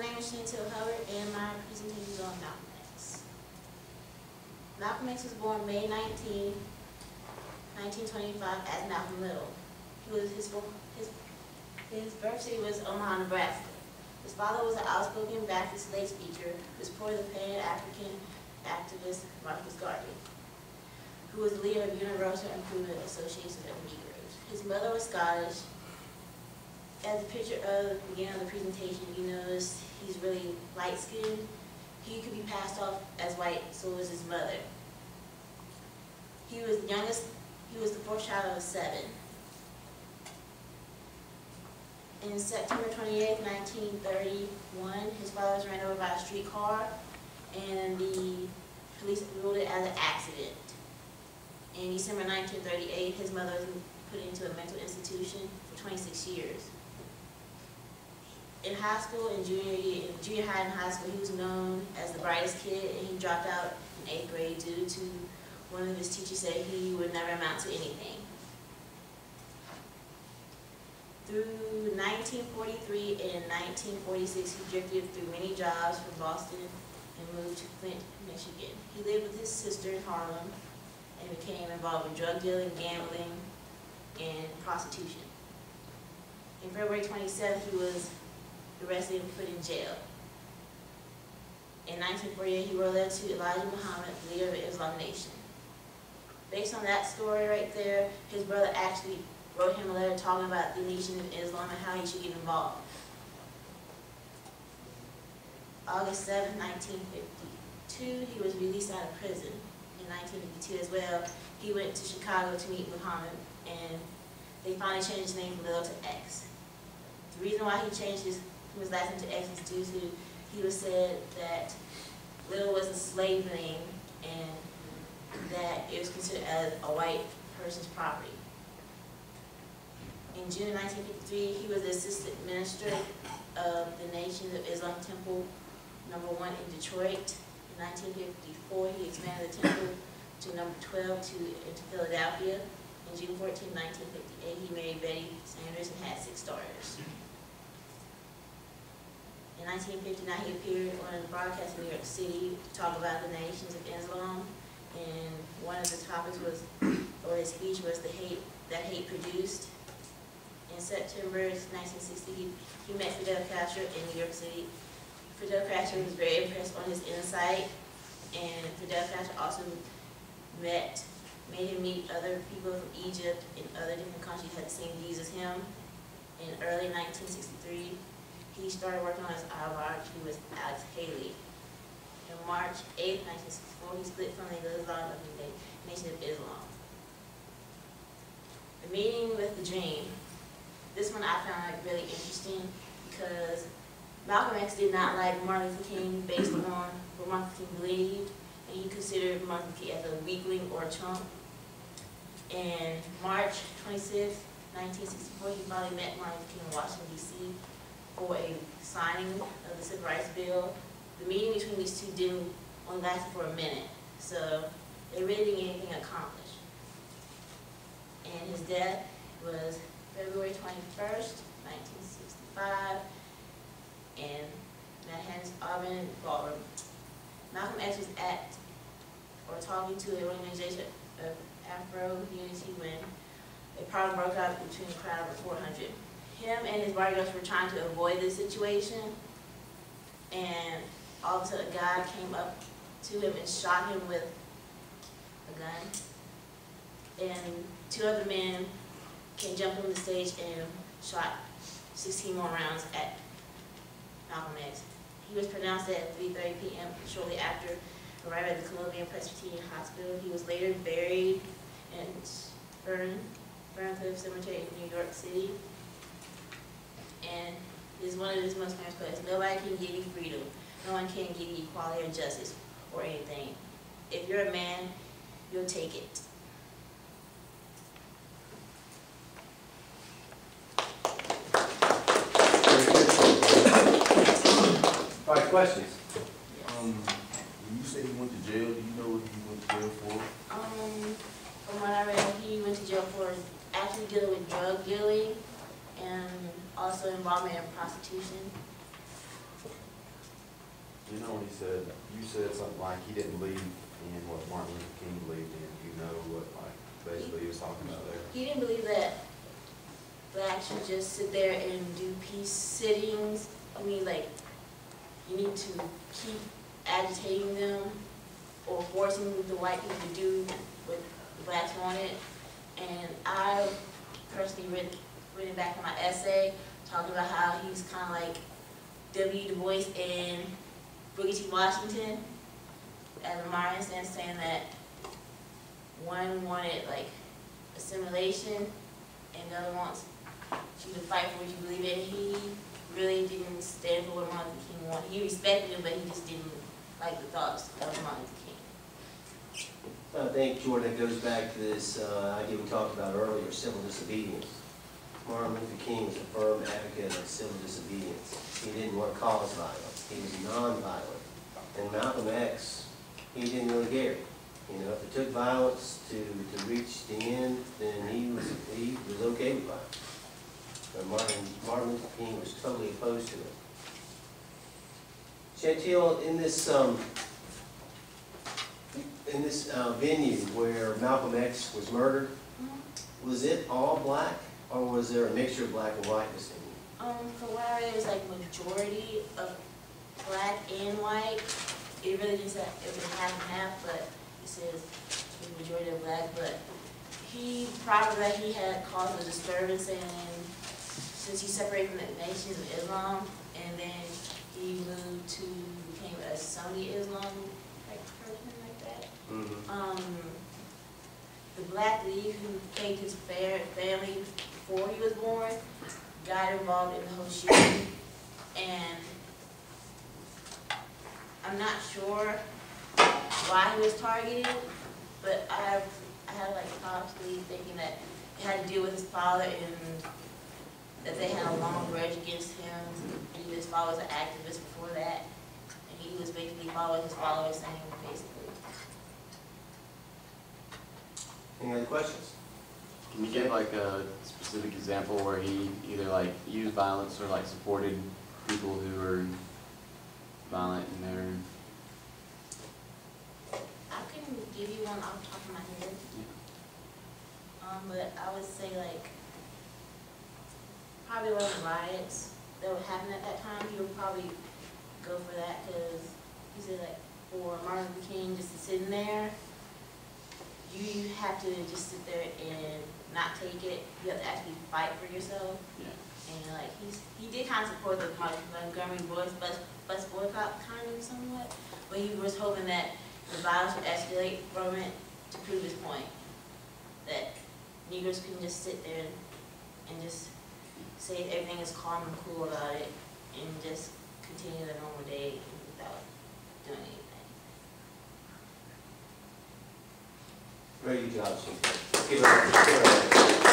name is Shantil Hubbard, and my presentation is on Malcolm X. Malcolm X was born May 19, 1925, as Malcolm Little. His birth city was Omaha, Nebraska. His father was an outspoken Baptist slave speaker who supported the Pan-African activist Marcus Garvey, who was the leader of the Universal Improvement Association of Negroes. His mother was Scottish. As the picture of the beginning of the presentation, you notice he's really light-skinned. He could be passed off as white, so was his mother. He was the youngest, he was the fourth child of 7. In September 28, 1931, his father was ran over by a streetcar, and the police ruled it as an accident. In December 1938, his mother was put into a mental institution for 26 years. In high school, in junior high and high school, he was known as the brightest kid, and he dropped out in 8th grade due to one of his teachers said he would never amount to anything. Through 1943 and 1946, he drifted through many jobs from Boston and moved to Flint, Michigan. He lived with his sister in Harlem and became involved in drug dealing, gambling, and prostitution. In February 27th, he was arrested and put in jail. In 1948, he wrote a letter to Elijah Muhammad, leader of the Islam Nation. Based on that story right there, his brother actually wrote him a letter talking about the Nation of Islam and how he should get involved. August 7, 1952, he was released out of prison. In 1952 as well, he went to Chicago to meet Muhammad, and they finally changed his name from Little to X. The reason why he changed his last name to X is due to, he was said that Little was a slave name and that it was considered as a white person's property. In June 1953, he was the assistant minister of the Nation of Islam Temple No. 1 in Detroit. In 1954, he expanded the temple to No. 12 into Philadelphia. In June 14, 1958, he married Betty Sanders and had 6 daughters. In 1959, he appeared on a broadcast in New York City to talk about the nations of Islam, and one of the topics was, or his speech was, the hate that hate produced. In September 1960, he met Fidel Castro in New York City. Fidel Castro was very impressed on his insight, and Fidel Castro also made him meet other people from Egypt and other different countries that had the same views as him. In early 1963, he started working on his autobiography with Alex Haley. In March 8, 1964, he split from the Islam of the Nation of Islam. The meeting with the dream. This one I found really interesting because Malcolm X did not like Martin Luther King based on what Martin Luther King believed, and he considered Martin Luther King as a weakling or a chump. In March 26, 1964, he finally met Martin Luther King in Washington, D.C. for a signing of the Civil Rights Bill. The meeting between these two didn't only last for a minute, so they really didn't get anything accomplished. And his death was February 21st, 1965, in Manhattan's Auburn Ballroom. Malcolm X was at, or talking to an organization of Afro Unity when a problem broke out between a crowd of 400. Him and his bodyguards were trying to avoid this situation, and all of a sudden a guy came up to him and shot him with a gun. And 2 other men jumped on the stage and shot 16 more rounds at Malcolm X. He was pronounced dead at 3:30 p.m. shortly after arriving at the Columbian Presbyterian Hospital. He was later buried in Ferncliff Cemetery in New York City. And is one of his most famous quotes: "Nobody can give you freedom. No one can give you equality or justice or anything. If you're a man, you'll take it." All right, questions? Yes. When you say he went to jail, do you know what he went to jail for? From what I read, he went to jail for actually dealing with drug dealing and also involvement in prostitution. You know, when you said something like he didn't believe in what Martin Luther King believed in. You know what, like, basically he was talking about there? He didn't believe that blacks should just sit there and do peace sittings. I mean, like, you need to keep agitating them or forcing the white people to do what the blacks wanted. And I personally written back in my essay talking about how he's kind of like W. Du Bois and Booker T. Washington, as a modern sense, saying that one wanted like assimilation and the other wants you to fight for what you believe in. He really didn't stand for what Martin Luther King wanted. He respected him, but he just didn't like the thoughts of Martin Luther King. I think, Jordan, it goes back to this idea we talked about earlier, civil disobedience. Martin Luther King was a firm advocate of civil disobedience. He didn't want to cause violence. He was nonviolent. And Malcolm X, he didn't really care. You know, if it took violence to reach the end, then he was okay with violence. But Martin Luther King was totally opposed to it. Shantil, in this venue where Malcolm X was murdered, was it all black, or was there a mixture of black and whiteness in it? For what I read, it was like majority of black and white. It really didn't say it was half and half, but it says the majority of black. But prior to that, he had caused a disturbance, and since he separated from the Nations of Islam, and then he moved to became a Sunni Islam like person like that. The Black League, who came to his family before he was born, got involved in the whole shooting, and I'm not sure why he was targeted, but I had like possibly thinking that it had to do with his father and that they had a long grudge against him. His father was an activist before that, and he was basically following his father's saying, basically. Any other questions? Can you give like a specific example where he either like used violence or like supported people who were violent in their? I can give you one off the top of my head. But I would say like probably one of the riots that would happen at that time. He would probably go for that because he said like for Martin Luther King just to sit in there, you have to just sit there and not take it. You have to actually fight for yourself. Yeah. And like he did kind of support the Montgomery bus boycott kind of somewhat, but he was hoping that the violence would escalate from it to prove his point that Negroes couldn't just sit there and just say everything is calm and cool about it and just continue the normal day without doing anything. Very good job, Shantil. Give it up.